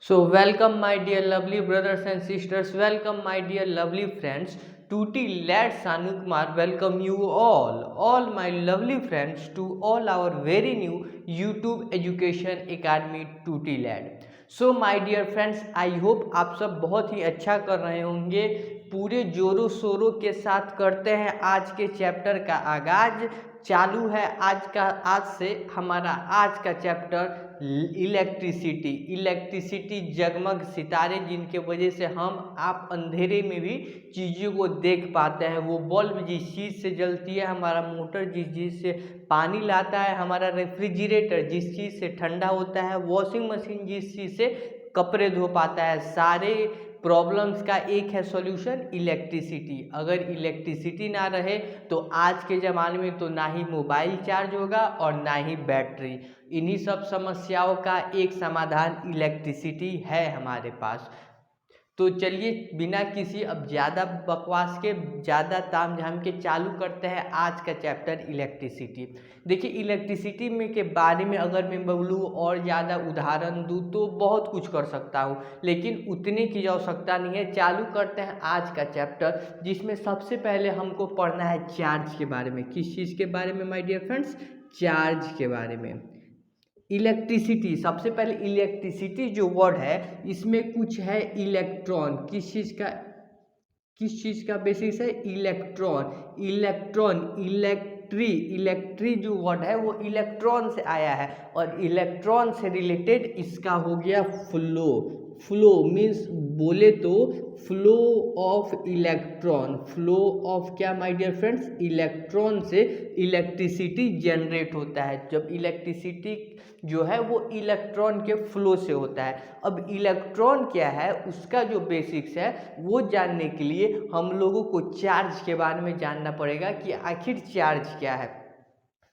So, welcome, my dear lovely brothers and sisters. Welcome, my dear lovely friends. Tutti Lad Sanu Kumar, welcome you all my lovely friends, to all our very new YouTube Education Academy Tutti Lad. So my dear friends, I hope आप सब बहुत ही अच्छा कर रहे होंगे। पूरे जोरों शोरों के साथ करते हैं आज के चैप्टर का आगाज। चालू है आज से हमारा आज का चैप्टर इलेक्ट्रिसिटी जगमग सितारे, जिनके वजह से हम आप अंधेरे में भी चीज़ों को देख पाते हैं। वो बल्ब जिस चीज़ से जलती है, हमारा मोटर जिस चीज़ से पानी लाता है, हमारा रेफ्रिजरेटर जिस चीज़ से ठंडा होता है, वॉशिंग मशीन जिस चीज़ से कपड़े धो पाता है, सारे प्रॉब्लम्स का एक है सॉल्यूशन, इलेक्ट्रिसिटी। अगर इलेक्ट्रिसिटी ना रहे तो आज के ज़माने में तो ना ही मोबाइल चार्ज होगा और ना ही बैटरी। इन्हीं सब समस्याओं का एक समाधान इलेक्ट्रिसिटी है हमारे पास। तो चलिए बिना किसी अब ज़्यादा बकवास के, ज़्यादा ताम झाम के चालू करते हैं आज का चैप्टर इलेक्ट्रिसिटी। देखिए, इलेक्ट्रिसिटी में के बारे में अगर मैं बोलूँ और ज़्यादा उदाहरण दूँ तो बहुत कुछ कर सकता हूँ, लेकिन उतने की आवश्यकता नहीं है। चालू करते हैं आज का चैप्टर, जिसमें सबसे पहले हमको पढ़ना है चार्ज के बारे में। किस चीज़ के बारे में माय डियर फ्रेंड्स? चार्ज के बारे में। इलेक्ट्रिसिटी, सबसे पहले इलेक्ट्रिसिटी जो वर्ड है, इसमें कुछ है इलेक्ट्रॉन। किस चीज़ का बेसिस है? इलेक्ट्रॉन इलेक्ट्री जो वर्ड है वो इलेक्ट्रॉन से आया है, और इलेक्ट्रॉन से रिलेटेड इसका हो गया फ्लो मीन्स बोले तो flow of electron. Flow of क्या माय डियर फ्रेंड्स? इलेक्ट्रॉन से इलेक्ट्रिसिटी जनरेट होता है। जब इलेक्ट्रिसिटी जो है वो इलेक्ट्रॉन के फ्लो से होता है। अब इलेक्ट्रॉन क्या है, उसका जो बेसिक्स है वो जानने के लिए हम लोगों को चार्ज के बारे में जानना पड़ेगा कि आखिर चार्ज क्या है।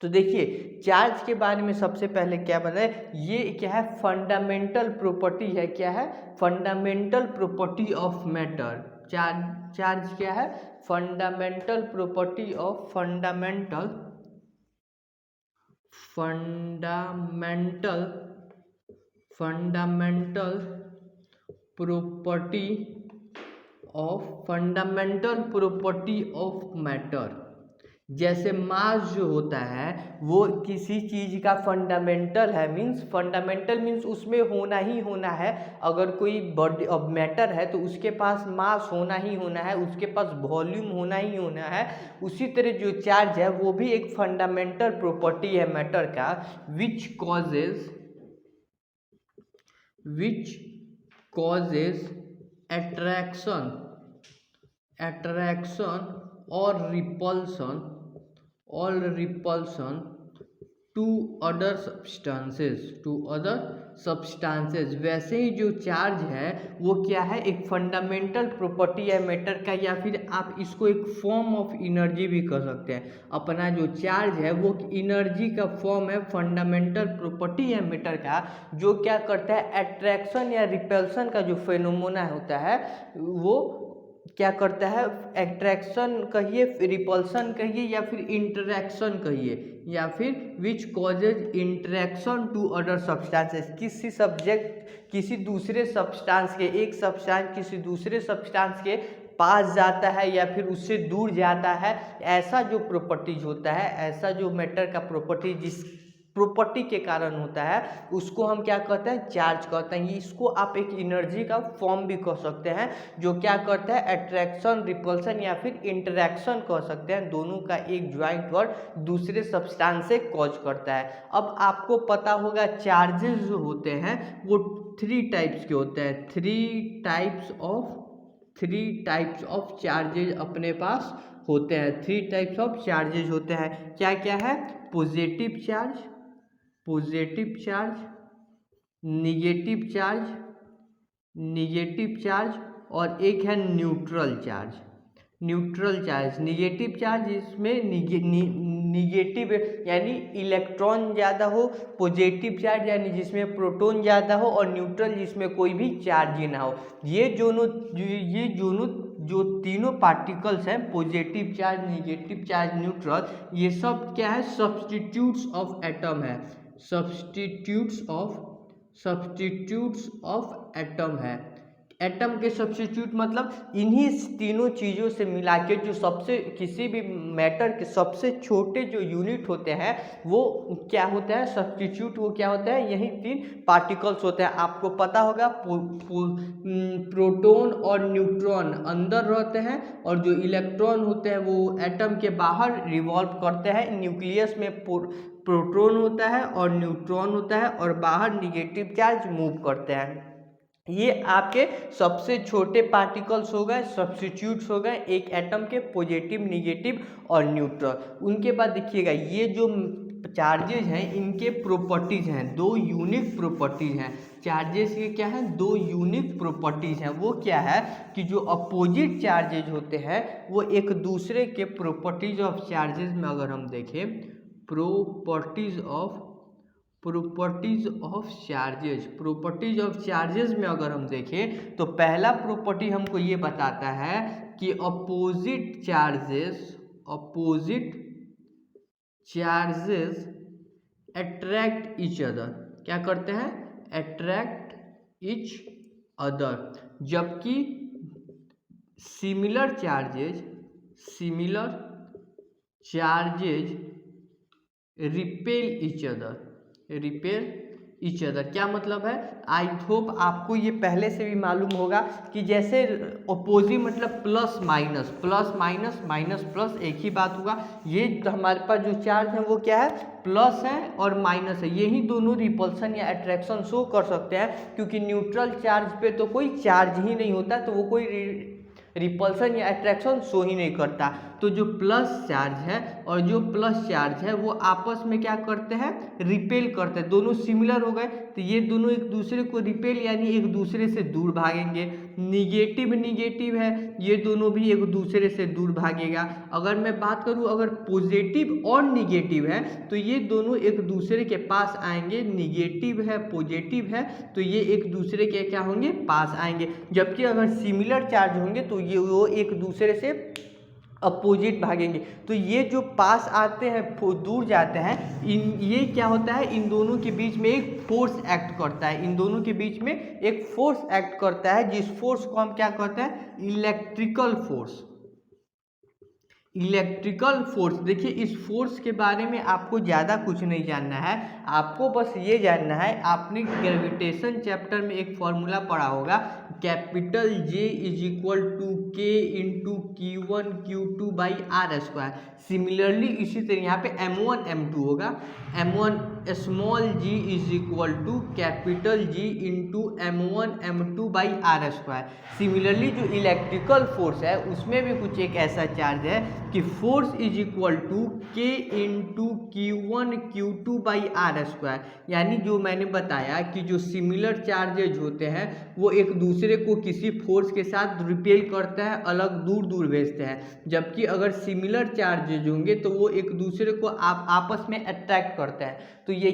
तो देखिए, चार्ज के बारे में सबसे पहले क्या बना है, ये क्या है? फंडामेंटल प्रॉपर्टी है। क्या है? Fundamental property of matter. Charge क्या है? Fundamental property of fundamental property of matter. जैसे मास जो होता है वो किसी चीज़ का फंडामेंटल है, फंडामेंटल मीन्स उसमें होना ही होना है। अगर कोई बॉडी ऑफ मैटर है तो उसके पास मास होना ही होना है, उसके पास वॉल्यूम होना ही होना है। उसी तरह जो चार्ज है वो भी एक फंडामेंटल प्रॉपर्टी है मैटर का, which causes attraction or repulsion to other substances. वैसे ही जो चार्ज है वो क्या है? एक फंडामेंटल प्रॉपर्टी है मैटर का, या फिर आप इसको एक फॉर्म ऑफ एनर्जी भी कह सकते हैं। अपना जो चार्ज है वो एनर्जी का फॉर्म है, फंडामेंटल प्रॉपर्टी है मैटर का, जो क्या करता है? अट्रैक्शन या रिपल्सन का जो फेनोमेना होता है वो क्या करता है? अट्रैक्शन कहिए, रिपल्सन कहिए, या फिर इंटरेक्शन कहिए, या फिर which causes interaction to other substances. किसी दूसरे सब्सटेंस के, एक सब्सटेंस किसी दूसरे सब्सटेंस के पास जाता है या फिर उससे दूर जाता है, ऐसा जो प्रॉपर्टीज होता है, ऐसा जो मैटर का प्रॉपर्टी जिस प्रॉपर्टी के कारण होता है, उसको हम क्या कहते हैं? चार्ज कहते हैं। इसको आप एक एनर्जी का फॉर्म भी कह सकते हैं, जो क्या करता है? अट्रैक्शन, रिपल्सन या फिर इंटरेक्शन कह सकते हैं। दोनों का एक ज्वाइंट वर्ड दूसरे सब्सटेंस से कॉज करता है। अब आपको पता होगा चार्जेस जो होते हैं वो थ्री टाइप्स के होते हैं। थ्री टाइप्स ऑफ चार्जेज अपने पास होते हैं। थ्री टाइप्स ऑफ चार्जेज होते हैं। क्या क्या है? पॉजिटिव चार्ज, निगेटिव चार्ज और एक है न्यूट्रल चार्ज। निगेटिव चार्ज इसमें निगेटिव यानी इलेक्ट्रॉन ज़्यादा हो, पॉजिटिव चार्ज यानी जिसमें प्रोटॉन ज़्यादा हो, और न्यूट्रल जिसमें कोई भी चार्ज ही ना हो। ये दोनों जो तीनों पार्टिकल्स हैं, positive charge, negative charge, neutral, ये सब क्या है? सब्स्टिट्यूट्स ऑफ एटम है। Substitutes of substitutes of atom है। एटम के सब्स्टिट्यूट मतलब इन्हीं तीनों चीज़ों से मिला के जो सबसे किसी भी मैटर के सबसे छोटे जो यूनिट होते हैं वो क्या होता है, सब्स्टिट्यूट। वो क्या होता है, यही 3 पार्टिकल्स होते हैं। आपको पता होगा प्रोटॉन और न्यूट्रॉन अंदर रहते हैं और जो इलेक्ट्रॉन होते हैं वो एटम के बाहर रिवॉल्व करते हैं। न्यूक्लियस में प्रोटॉन होता है और न्यूट्रॉन होता है और बाहर निगेटिव चार्ज मूव करते हैं। ये आपके सबसे छोटे पार्टिकल्स हो गए, सब्स्टिट्यूट्स हो गए एक एटम के, पॉजिटिव, निगेटिव और न्यूट्रल। उनके बाद देखिएगा ये जो चार्जेज हैं इनके प्रॉपर्टीज हैं, 2 यूनिक प्रॉपर्टीज हैं। चार्जेस के क्या हैं, 2 यूनिक प्रॉपर्टीज हैं। वो क्या है कि जो अपोजिट चार्जेज होते हैं वो एक दूसरे के प्रॉपर्टीज ऑफ चार्जेस में अगर हम देखें, प्रॉपर्टीज ऑफ चार्जेस में अगर हम देखें तो पहला प्रॉपर्टी हमको ये बताता है कि opposite charges attract each other. क्या करते हैं, अट्रैक्ट ईच अदर। जबकि similar charges repel each other. क्या मतलब है, आई होप आपको ये पहले से भी मालूम होगा कि जैसे अपोजिट मतलब प्लस माइनस माइनस प्लस एक ही बात होगा। ये हमारे पास जो चार्ज है वो क्या है, प्लस है और माइनस है। यही दोनों रिपल्सन या अट्रैक्शन शो कर सकते हैं, क्योंकि न्यूट्रल चार्ज पे तो कोई चार्ज ही नहीं होता, तो वो कोई रिपल्सन या अट्रैक्शन शो ही नहीं करता। तो जो प्लस चार्ज है और जो प्लस चार्ज है वो आपस में क्या करते हैं, रिपेल करते हैं। दोनों सिमिलर हो गए तो ये दोनों एक दूसरे को रिपेल यानी एक दूसरे से दूर भागेंगे। निगेटिव है, ये दोनों भी एक दूसरे से दूर भागेगा। अगर मैं बात करूं अगर पॉजिटिव और निगेटिव है तो ये दोनों एक दूसरे के पास आएंगे। निगेटिव है, पॉजिटिव है तो ये एक दूसरे के क्या होंगे, पास आएंगे। जबकि अगर सिमिलर चार्ज होंगे तो ये वो एक दूसरे से अपोजिट भागेंगे। तो ये जो पास आते हैं दूर जाते हैं, ये क्या होता है, इन दोनों के बीच में एक फोर्स एक्ट करता है। इन दोनों के बीच में एक फोर्स एक्ट करता है, जिस फोर्स को हम क्या कहते हैं, इलेक्ट्रिकल फोर्स। देखिए इस फोर्स के बारे में आपको ज़्यादा कुछ नहीं जानना है, आपको बस ये जानना है, आपने ग्रेविटेशन चैप्टर में एक फॉर्मूला पढ़ा होगा, capital J is equal to K into Q1 Q2 by R square. Similarly इसी तरह यहाँ पे M1 M2 होगा, M1 small g is equal to capital G into M1 M2 by R square. Similarly जो electrical force है उसमें भी कुछ एक ऐसा चार्ज है कि force is equal to K into Q1 Q2 by R square. यानी जो मैंने बताया कि जो सिमिलर चार्जेज होते हैं वो एक दूसरे को किसी फोर्स के साथ रिपेल करते हैं, अलग दूर दूर भेजते हैं। जबकि अगर सिमिलर चार्जेज होंगे तो वो एक दूसरे को आपस में अट्रैक्ट करते हैं। तो ये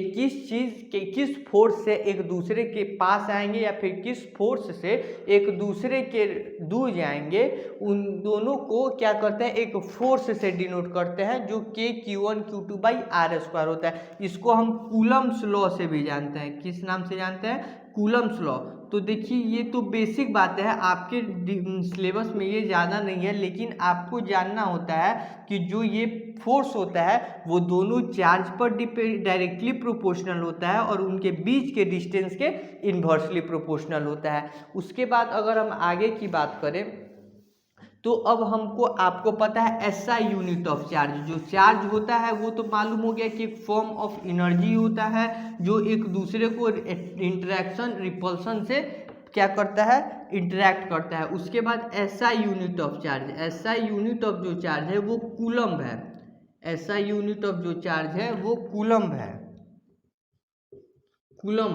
किस फोर्स से एक दूसरे के पास आएंगे या फिर किस फोर्स से एक दूसरे के दूर जाएंगे, उन दोनों को क्या करते हैं, एक फोर्स से डिनोट करते हैं जो K Q1 Q2 by R square होता है। इसको हम कूलम्ब्स लॉ से भी जानते हैं। किस नाम से जानते हैं, कूलम्ब्स लॉ। तो देखिए ये तो बेसिक बातें हैं, आपके सिलेबस में ये ज़्यादा नहीं है, लेकिन आपको जानना होता है कि जो ये फोर्स होता है वो दोनों चार्ज पर डायरेक्टली प्रोपोर्शनल होता है और उनके बीच के डिस्टेंस के इन्वर्सली प्रोपोर्शनल होता है। उसके बाद अगर हम आगे की बात करें तो अब आपको पता है SI यूनिट ऑफ चार्ज। जो चार्ज होता है वो तो मालूम हो गया कि एक फॉर्म ऑफ एनर्जी होता है जो एक दूसरे को इंटरेक्शन रिपल्सन से क्या करता है, इंटरैक्ट करता है। उसके बाद SI unit of charge, SI unit of जो चार्ज है वो कूलम्ब है। SI यूनिट ऑफ जो चार्ज है वो कूलम्ब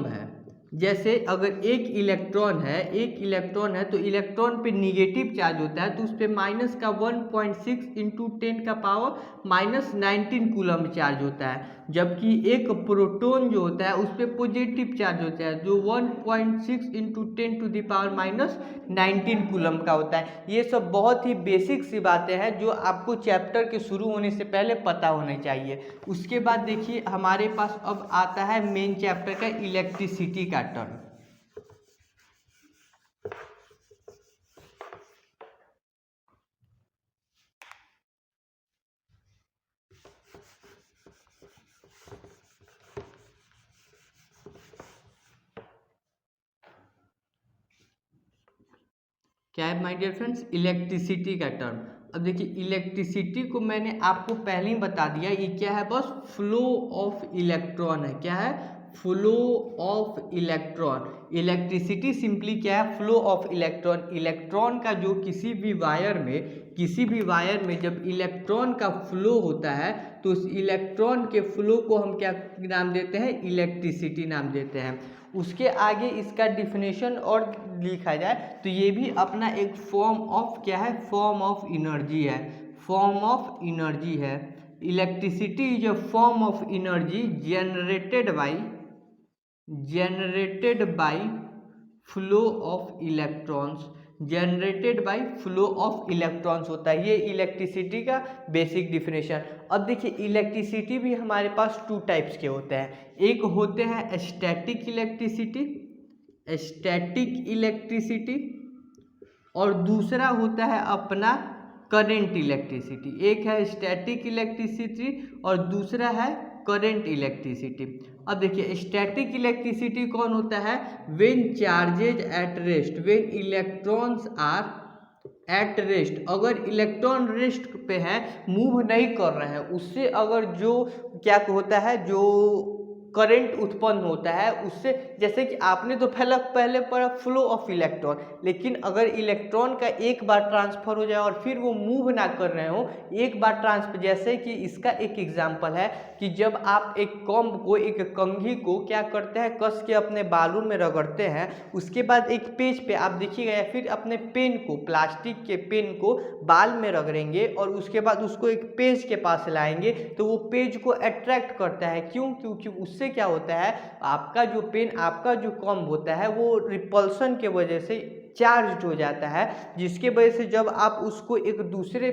है। जैसे अगर एक इलेक्ट्रॉन है तो इलेक्ट्रॉन पे निगेटिव चार्ज होता है तो उस पर माइनस का 1.6 इंटू 10 का पावर -19 कूलम्ब चार्ज होता है। जबकि एक प्रोटॉन जो होता है उस पर पॉजिटिव चार्ज होता है जो 1.6 into 10 to the power -19 coulomb का होता है। ये सब बहुत ही बेसिक सी बातें हैं जो आपको चैप्टर के शुरू होने से पहले पता होने चाहिए। उसके बाद देखिए हमारे पास अब आता है मेन चैप्टर का इलेक्ट्रिसिटी का पैटर्न। क्या है माय डियर फ्रेंड्स? इलेक्ट्रिसिटी का टर्म। अब देखिए इलेक्ट्रिसिटी को मैंने आपको पहले ही बता दिया, ये क्या है? बस फ्लो ऑफ इलेक्ट्रॉन है। क्या है? Flow of electron. Electricity simply क्या है? Flow of electron. इलेक्ट्रॉन का जो किसी भी वायर में जब इलेक्ट्रॉन का फ्लो होता है तो उस इलेक्ट्रॉन के फ्लो को हम क्या नाम देते हैं? इलेक्ट्रिसिटी नाम देते हैं। उसके आगे इसका डिफिनेशन और लिखा जाए तो ये भी अपना एक फॉर्म ऑफ क्या है? फॉर्म ऑफ एनर्जी है। फॉर्म ऑफ एनर्जी है। Electricity is a form of energy generated by flow of electrons. Generated by flow of electrons होता है। ये इलेक्ट्रिसिटी का बेसिक डिफिनेशन। अब देखिए इलेक्ट्रिसिटी भी हमारे पास टू टाइप्स के होते हैं। एक होते हैं स्टैटिक इलेक्ट्रिसिटी और दूसरा होता है अपना करंट इलेक्ट्रिसिटी। एक है स्टैटिक इलेक्ट्रिसिटी और दूसरा है करंट इलेक्ट्रिसिटी। अब देखिए स्टैटिक इलेक्ट्रिसिटी कौन होता है? When charges at rest, when electrons are at rest. अगर इलेक्ट्रॉन रेस्ट पे है, मूव नहीं कर रहे हैं, उससे अगर जो क्या होता है, जो करंट उत्पन्न होता है उससे, जैसे कि आपने तो पहले पढ़ा फ्लो ऑफ इलेक्ट्रॉन, लेकिन अगर इलेक्ट्रॉन का एक बार ट्रांसफर हो जाए और फिर वो मूव ना कर रहे हो, एक बार ट्रांसफर, जैसे कि इसका एक एग्जांपल है कि जब आप एक कॉम्ब को, एक कंघी को क्या करते हैं? कस के अपने बालों में रगड़ते हैं, उसके बाद एक पेज पे आप देखिएगा या फिर अपने पेन को, प्लास्टिक के पेन को बाल में रगड़ेंगे और उसके बाद उसको एक पेज के पास लाएंगे तो वो पेज को अट्रैक्ट करता है। क्यों? क्योंकि उससे क्या होता है, आपका जो पेन, आपका जो कॉम्ब होता है वो रिपल्सन के वजह से चार्ज हो जाता है, जिसके वजह से जब आप उसको एक दूसरे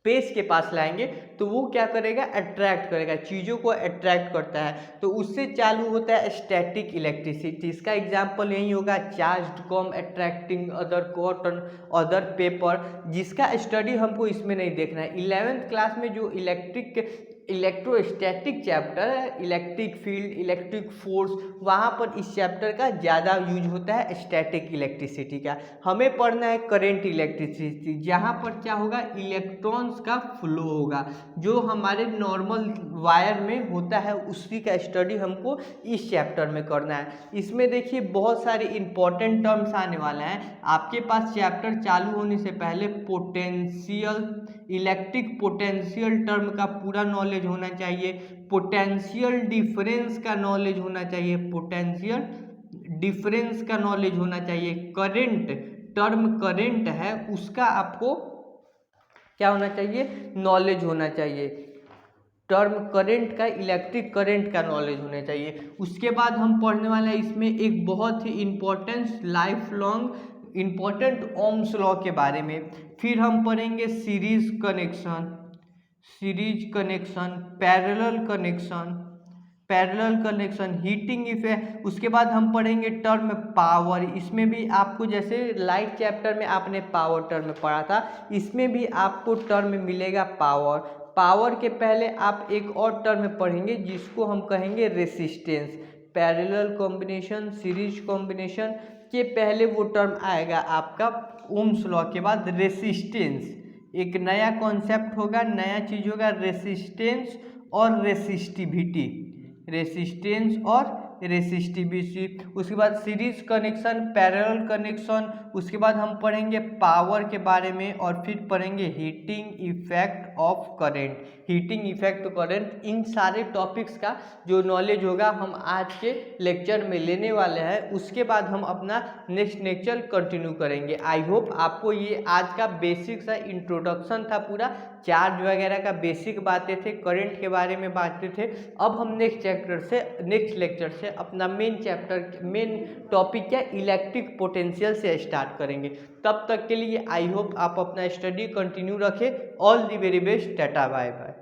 पेज के पास लाएंगे तो वो क्या करेगा? अट्रैक्ट करेगा, चीज़ों को अट्रैक्ट करता है, तो उससे चालू होता है स्टैटिक इलेक्ट्रिसिटी। इसका एग्जांपल यही होगा, charged comb attracting other cotton, other paper, जिसका स्टडी हमको इसमें नहीं देखना है। 11th क्लास में जो इलेक्ट्रोस्टैटिक चैप्टर है, इलेक्ट्रिक फील्ड, इलेक्ट्रिक फोर्स, वहाँ पर इस चैप्टर का ज़्यादा यूज होता है स्टैटिक इलेक्ट्रिसिटी का। हमें पढ़ना है करंट इलेक्ट्रिसिटी, जहाँ पर क्या होगा? इलेक्ट्रॉन्स का फ्लो होगा, जो हमारे नॉर्मल वायर में होता है, उसी का स्टडी हमको इस चैप्टर में करना है। इसमें देखिए बहुत सारे इंपॉर्टेंट टर्म्स आने वाले हैं आपके पास। चैप्टर चालू होने से पहले पोटेंशियल, इलेक्ट्रिक पोटेंशियल टर्म का पूरा नॉलेज होना चाहिए, पोटेंशियल डिफरेंस का नॉलेज होना चाहिए, पोटेंशियल डिफरेंस का नॉलेज होना चाहिए, करंट टर्म करंट है उसका आपको क्या होना चाहिए? नॉलेज होना चाहिए, टर्म करंट का, इलेक्ट्रिक करंट का नॉलेज होना चाहिए। उसके बाद हम पढ़ने वाले हैं इसमें एक बहुत ही important life long important Ohm's law के बारे में। फिर हम पढ़ेंगे series connection, parallel connection, heating effect. उसके बाद हम पढ़ेंगे टर्म पावर। इसमें भी आपको, जैसे लाइट चैप्टर में आपने पावर टर्म पढ़ा था, इसमें भी आपको टर्म मिलेगा पावर। पावर के पहले आप एक और टर्म पढ़ेंगे जिसको हम कहेंगे resistance. Parallel combination, series combination के पहले वो टर्म आएगा आपका ओम्स लॉ के बाद रेसिस्टेंस। एक नया कॉन्सेप्ट होगा, नया चीज होगा, रेसिस्टेंस और रेसिस्टिविटी, उसके बाद सीरीज कनेक्शन, पैरेलल कनेक्शन, उसके बाद हम पढ़ेंगे पावर के बारे में और फिर पढ़ेंगे हीटिंग इफेक्ट ऑफ करंट। इन सारे टॉपिक्स का जो नॉलेज होगा हम आज के लेक्चर में लेने वाले हैं। उसके बाद हम अपना नेक्स्ट लेक्चर कंटिन्यू करेंगे। आई होप आपको ये आज का बेसिक सा इंट्रोडक्शन था, पूरा चार्ज वगैरह का बेसिक बातें थे, करंट के बारे में बातें थे। अब हम नेक्स्ट लेक्चर से अपना मेन टॉपिक क्या, इलेक्ट्रिक पोटेंशियल से स्टार्ट करेंगे। तब तक के लिए आई होप आप अपना स्टडी कंटिन्यू रखें। All the very best, tata bye bye.